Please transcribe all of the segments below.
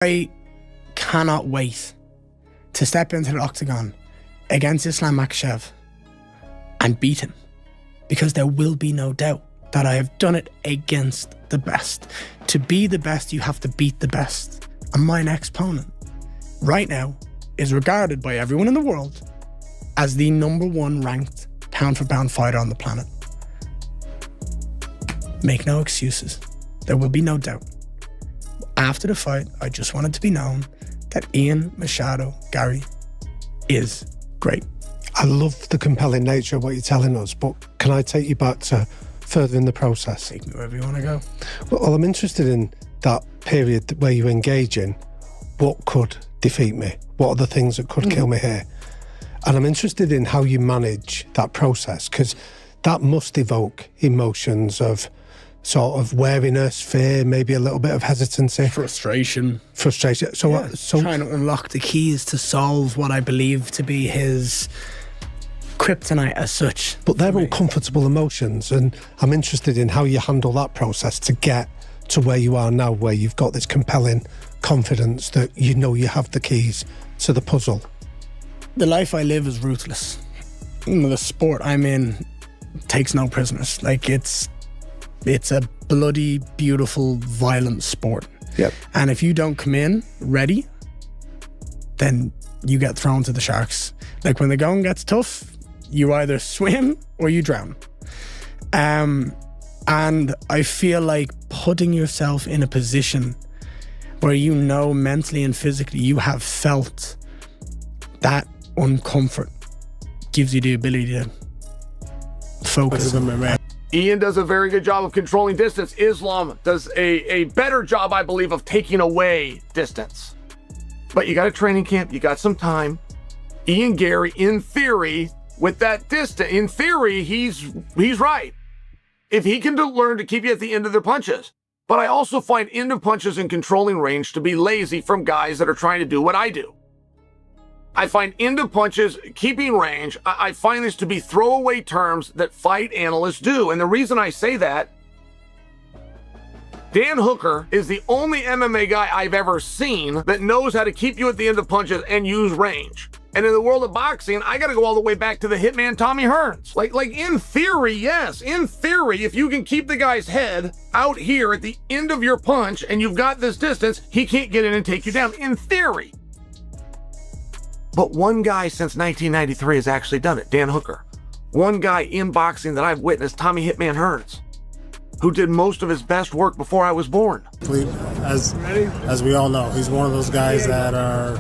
I cannot wait to step into the octagon against Islam Makhachev and beat him, because there will be no doubt that I have done it against the best. To be the best, you have to beat the best. And my next opponent right now is regarded by everyone in the world as the #1 ranked pound-for-pound fighter on the planet. Make no excuses. There will be no doubt. After the fight, I just want it to be known that Ian Machado Garry is great. I love the compelling nature of what you're telling us, but can I take you back to further in the process? Take me wherever you want to go. Well, I'm interested in that period where you engage in what could defeat me, what are the things that could kill me here, and I'm interested in how you manage that process, because that must evoke emotions of sort of wariness, fear, maybe a little bit of hesitancy, frustration. So trying to unlock the keys to solve what I believe to be his kryptonite as such. But they're uncomfortable emotions, and I'm interested in how you handle that process to get to where you are now, where you've got this compelling confidence that you know you have the keys to the puzzle. The life I live is ruthless. The sport I'm in takes no prisoners. Like, it's a bloody, beautiful, violent sport. Yep. And if you don't come in ready, then you get thrown to the sharks. Like, when the going gets tough, you either swim or you drown. And I feel like putting yourself in a position where you know mentally and physically you have felt that uncomfort gives you the ability to focus. Ian does a very good job of controlling distance. Islam does a better job, I believe, of taking away distance. But you got a training camp, you got some time. Ian Garry, in theory, with that distance, in theory, he's right. If he can learn to keep you at the end of their punches. But I also find end of punches and controlling range to be lazy from guys that are trying to do what I do. I find end of punches, keeping range, I find this to be throwaway terms that fight analysts do. And the reason I say that, Dan Hooker is the only MMA guy I've ever seen that knows how to keep you at the end of punches and use range. And in the world of boxing, I got to go all the way back to the hitman Tommy Hearns. Like in theory, yes, in theory, if you can keep the guy's head out here at the end of your punch and you've got this distance, he can't get in and take you down, in theory. But one guy since 1993 has actually done it, Dan Hooker. One guy in boxing that I've witnessed, Tommy Hitman Hearns, who did most of his best work before I was born. As we all know, he's one of those guys that are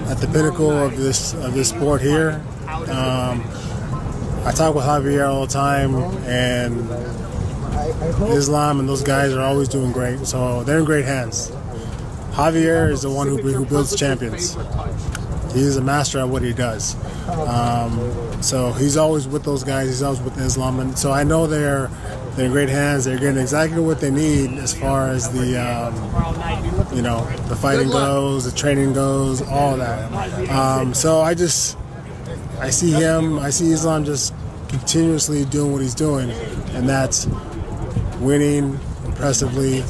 at the pinnacle of this sport here. I talk with Javier all the time, and Islam and those guys are always doing great. So they're in great hands. Javier is the one who builds champions. He's a master at what he does. So he's always with those guys. He's always with Islam, and so I know they're in great hands. They're getting exactly what they need as far as the the fighting goes, the training goes, all that. So I see Islam just continuously doing what he's doing, and that's winning impressively.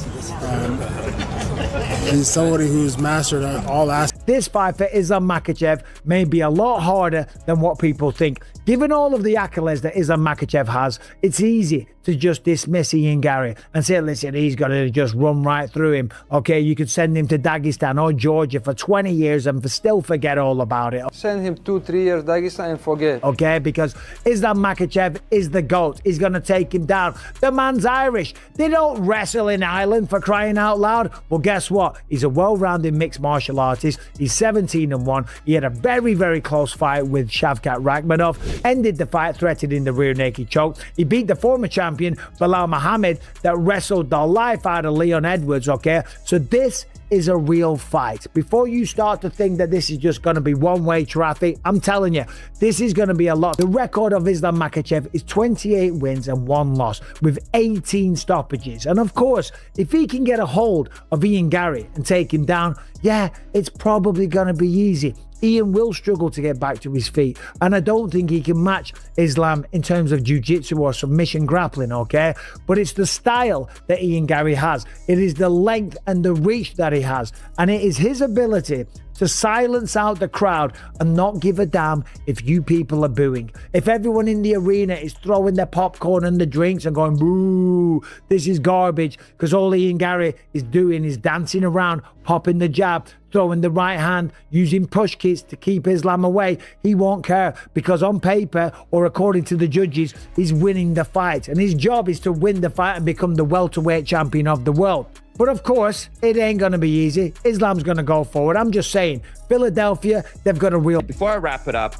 He's somebody who's mastered all aspects. This fight for Islam Makhachev may be a lot harder than what people think. Given all of the accolades that Islam Makhachev has, it's easy to just dismiss Ian Garry and say, listen, he's got to just run right through him. Okay, you could send him to Dagestan or Georgia for 20 years and still forget all about it. Send him 2-3 years Dagestan and forget. Okay, because Islam Makhachev is the GOAT. He's going to take him down. The man's Irish. They don't wrestle in Ireland, for crying out loud. Well, guess what? He's a well-rounded mixed martial artist. He's 17-1. He had a very, very close fight with Shavkat Rakhmonov. Ended the fight threatening the rear naked choke. He beat the former champion Bilal Muhammad that wrestled the life out of Leon Edwards. Okay, so this is a real fight. Before you start to think that this is just going to be one-way traffic, I'm telling you, this is going to be a lot. The record of Islam Makhachev is 28 wins and 1 loss with 18 stoppages. And of course, if he can get a hold of Ian Garry and take him down, yeah, it's probably going to be easy. Ian will struggle to get back to his feet, and I don't think he can match Islam in terms of jiu-jitsu or submission grappling, okay? But it's the style that Ian Garry has. It is the length and the reach that he has, and it is his ability to silence out the crowd and not give a damn if you people are booing. If everyone in the arena is throwing their popcorn and the drinks and going, boo, this is garbage, because all Ian Garry is doing is dancing around, popping the jab, throwing the right hand, using push kicks to keep Islam away, he won't care, because on paper or according to the judges, he's winning the fight, and his job is to win the fight and become the welterweight champion of the world. But of course, it ain't going to be easy. Islam's going to go forward. I'm just saying, Philadelphia, they've got a real... Before I wrap it up,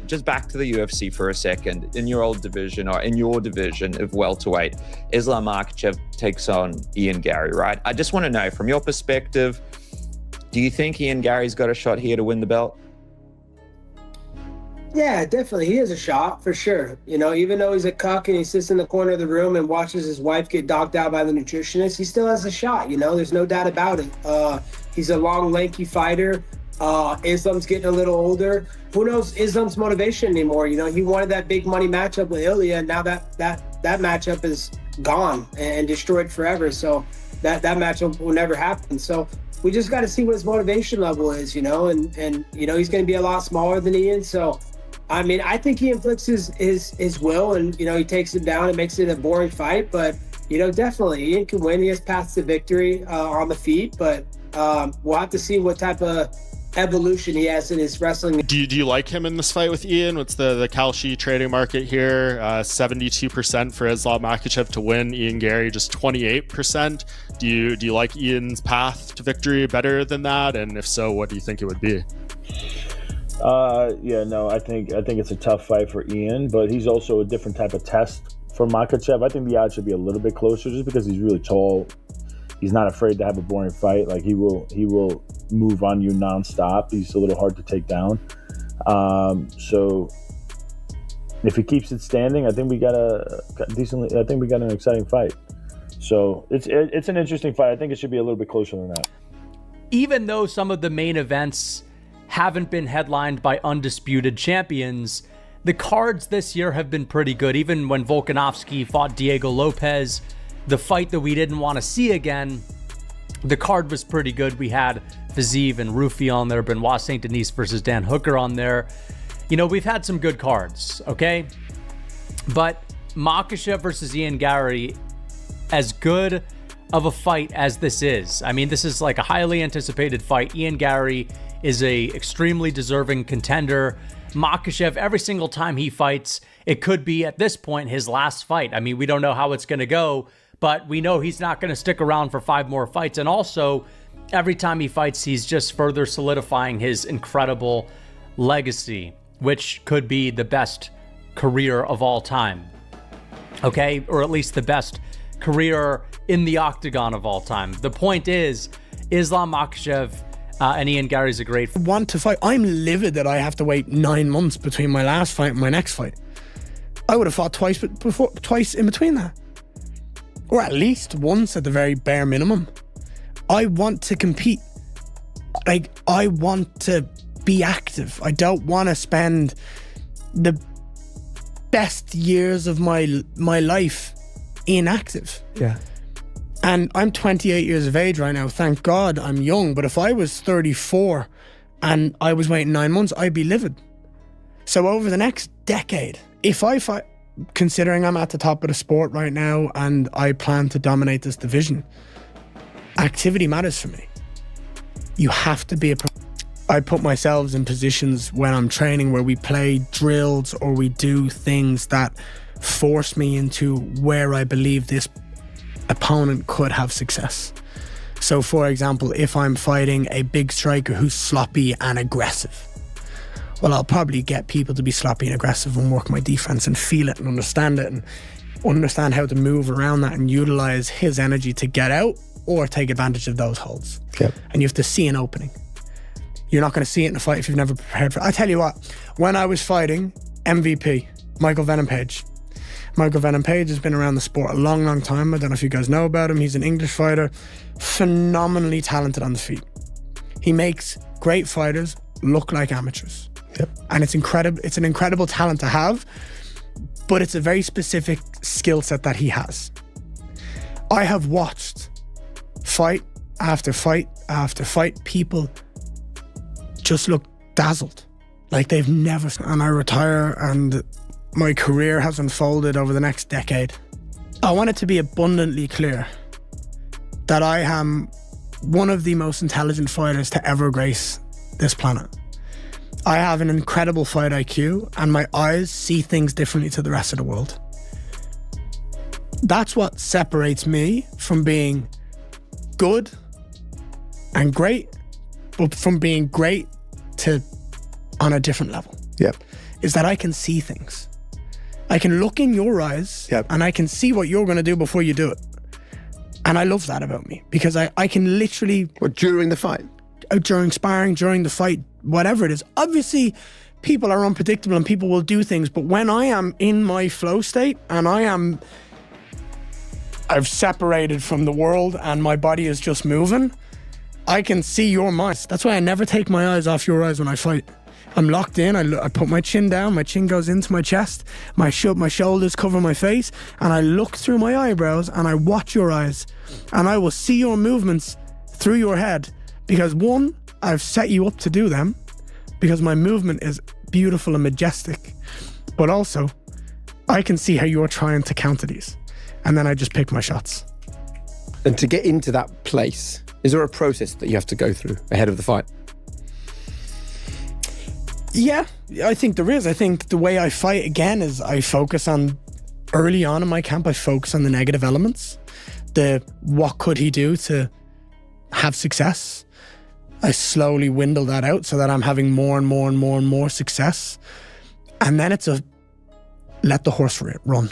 just back to the UFC for a second. In your old division, or in your division of welterweight, Islam Makhachev takes on Ian Garry, right? I just want to know, from your perspective, do you think Ian Garry's got a shot here to win the belt? Yeah, definitely. He has a shot, for sure. You know, even though he's a cuck and he sits in the corner of the room and watches his wife get dogged out by the nutritionist, he still has a shot, you know? There's no doubt about it. He's a long, lanky fighter. Islam's getting a little older. Who knows Islam's motivation anymore? You know, he wanted that big money matchup with Ilya, and now that matchup is gone and destroyed forever. So that matchup will never happen. So we just got to see what his motivation level is, you know, and you know, he's going to be a lot smaller than Ian. So, I mean, I think he inflicts his will, and, you know, he takes him down and makes it a boring fight. But, you know, definitely Ian can win. He has paths to victory on the feet, but we'll have to see what type of evolution he has in his wrestling. Do you like him in this fight with Ian? What's the Kalshi trading market here? 72% for Islam Makhachev to win. Ian Garry just 28%. Do you like Ian's path to victory better than that? And if so, what do you think it would be? I think it's a tough fight for Ian, but he's also a different type of test for Makhachev. I think the odds should be a little bit closer just because he's really tall. He's not afraid to have a boring fight. Like, he will move on you nonstop. He's a little hard to take down. So if he keeps it standing, I think we got an exciting fight. So it's an interesting fight. I think it should be a little bit closer than that. Even though some of the main events haven't been headlined by undisputed champions, the cards this year have been pretty good. Even when Volkanovski fought Diego Lopez, the fight that we didn't want to see again, the card was pretty good. We had Fiziev and Rufi on there, Benoit St. Denis versus Dan Hooker on there. You know, we've had some good cards, okay? But Makhachev versus Ian Garry, as good of a fight as this is, I mean, this is like a highly anticipated fight. Ian Garry is a extremely deserving contender. Makhachev, every single time he fights, it could be at this point his last fight. I mean, we don't know how it's going to go, but we know he's not going to stick around for 5 more fights. And also, every time he fights, he's just further solidifying his incredible legacy, which could be the best career of all time. Okay? Or at least the best career in the octagon of all time. The point is, Islam Makhachev and Ian Garry's a great... I want to fight. I'm livid that I have to wait 9 months between my last fight and my next fight. I would have fought twice in between that. Or at least once at the very bare minimum. I want to compete. Like, I want to be active. I don't want to spend the best years of my life inactive. Yeah. And I'm 28 years of age right now. Thank God I'm young. But if I was 34 and I was waiting 9 months, I'd be livid. So over the next decade, if I fight, considering I'm at the top of the sport right now and I plan to dominate this division, activity matters for me. You have to be I put myself in positions when I'm training where we play drills or we do things that force me into where I believe this opponent could have success. So for example, if I'm fighting a big striker who's sloppy and aggressive, well, I'll probably get people to be sloppy and aggressive and work my defense and feel it and understand it and understand how to move around that and utilize his energy to get out or take advantage of those holds. Yep. And you have to see an opening. You're not going to see it in a fight if you've never prepared for it. I tell you what, when I was fighting MVP, Michael Venom Page has been around the sport a long, long time. I don't know if you guys know about him. He's an English fighter, phenomenally talented on the feet. He makes great fighters look like amateurs. Yep. And it's incredible. It's an incredible talent to have, but it's a very specific skill set that he has. I have watched fight after fight after fight, people just look dazzled. Like they've never, and I retire and my career has unfolded over the next decade. I want it to be abundantly clear that I am one of the most intelligent fighters to ever grace this planet. I have an incredible fight IQ and my eyes see things differently to the rest of the world. That's what separates me from being good and great, but from being great to on a different level. Yep. Is that I can see things. I can look in your eyes and I can see what you're going to do before you do it. And I love that about me because I can literally... What, during the fight? During sparring, during the fight, whatever it is. Obviously, people are unpredictable and people will do things, but when I am in my flow state and I've separated from the world and my body is just moving, I can see your mind. That's why I never take my eyes off your eyes when I fight. I'm locked in, I put my chin down, my chin goes into my chest, my shoulders cover my face, and I look through my eyebrows and I watch your eyes. And I will see your movements through your head because one, I've set you up to do them because my movement is beautiful and majestic. But also, I can see how you're trying to counter these. And then I just pick my shots. And to get into that place, is there a process that you have to go through ahead of the fight? Yeah, I think there is. I think the way I fight again is I focus on, early on in my camp, I focus on the negative elements. What could he do to have success? I slowly dwindle that out so that I'm having more and more and more and more success. And then it's let the horse run.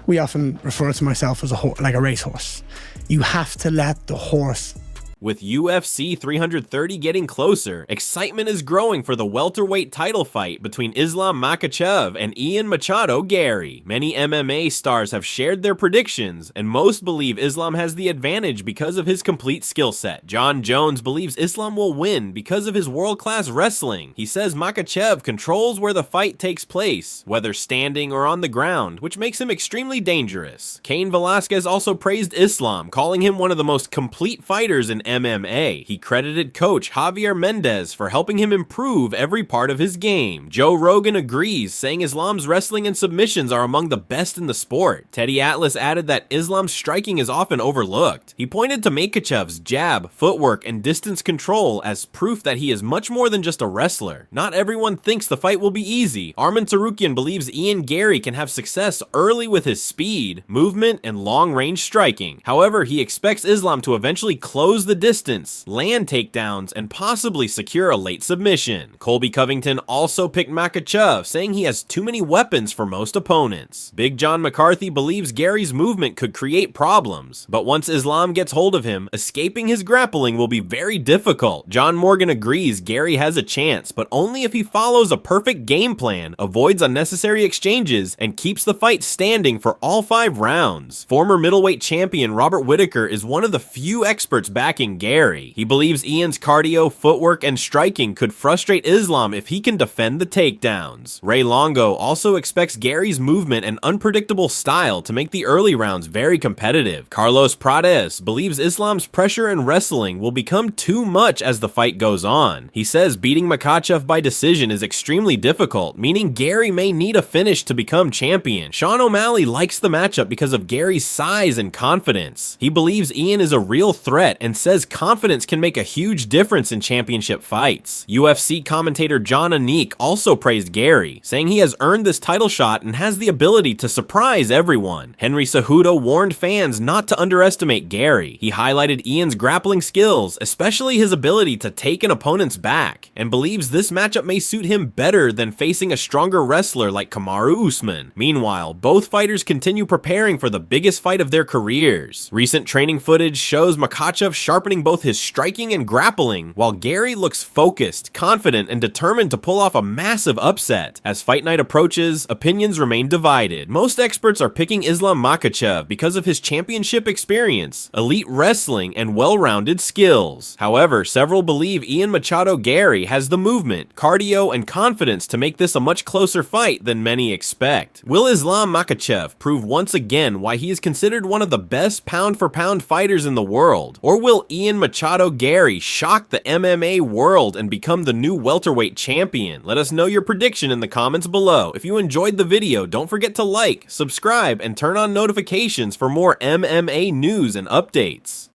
We often refer to myself as like a racehorse. You have to let the horse. With UFC 330 getting closer, excitement is growing for the welterweight title fight between Islam Makhachev and Ian Machado Garry. Many MMA stars have shared their predictions, and most believe Islam has the advantage because of his complete skill set. John Jones believes Islam will win because of his world-class wrestling. He says Makhachev controls where the fight takes place, whether standing or on the ground, which makes him extremely dangerous. Cain Velasquez also praised Islam, calling him one of the most complete fighters in MMA. He credited coach Javier Mendez for helping him improve every part of his game. Joe Rogan agrees, saying Islam's wrestling and submissions are among the best in the sport. Teddy Atlas added that Islam's striking is often overlooked. He pointed to Makhachev's jab, footwork, and distance control as proof that he is much more than just a wrestler. Not everyone thinks the fight will be easy. Arman Tsarukyan believes Ian Garry can have success early with his speed, movement, and long-range striking. However, he expects Islam to eventually close the distance, land takedowns, and possibly secure a late submission. Colby Covington also picked Makhachev, saying he has too many weapons for most opponents. Big John McCarthy believes Garry's movement could create problems, but once Islam gets hold of him, escaping his grappling will be very difficult. John Morgan agrees Garry has a chance, but only if he follows a perfect game plan, avoids unnecessary exchanges, and keeps the fight standing for all 5 rounds. Former middleweight champion Robert Whittaker is one of the few experts backing Garry. He believes Ian's cardio, footwork, and striking could frustrate Islam if he can defend the takedowns. Ray Longo also expects Garry's movement and unpredictable style to make the early rounds very competitive. Carlos Prades believes Islam's pressure and wrestling will become too much as the fight goes on. He says beating Makhachev by decision is extremely difficult, meaning Garry may need a finish to become champion. Sean O'Malley likes the matchup because of Garry's size and confidence. He believes Ian is a real threat and says confidence can make a huge difference in championship fights. UFC commentator John Anik also praised Garry, saying he has earned this title shot and has the ability to surprise everyone. Henry Cejudo warned fans not to underestimate Garry. He highlighted Ian's grappling skills, especially his ability to take an opponent's back, and believes this matchup may suit him better than facing a stronger wrestler like Kamaru Usman. Meanwhile, both fighters continue preparing for the biggest fight of their careers. Recent training footage shows Makhachev sharp sharpening both his striking and grappling, while Garry looks focused, confident, and determined to pull off a massive upset. As fight night approaches, opinions remain divided. Most experts are picking Islam Makhachev because of his championship experience, elite wrestling, and well-rounded skills. However, several believe Ian Machado Garry has the movement, cardio, and confidence to make this a much closer fight than many expect. Will Islam Makhachev prove once again why he is considered one of the best pound-for-pound fighters in the world? Or will Ian Machado Garry shock the MMA world and become the new welterweight champion? Let us know your prediction in the comments below. If you enjoyed the video, don't forget to like, subscribe, and turn on notifications for more MMA news and updates.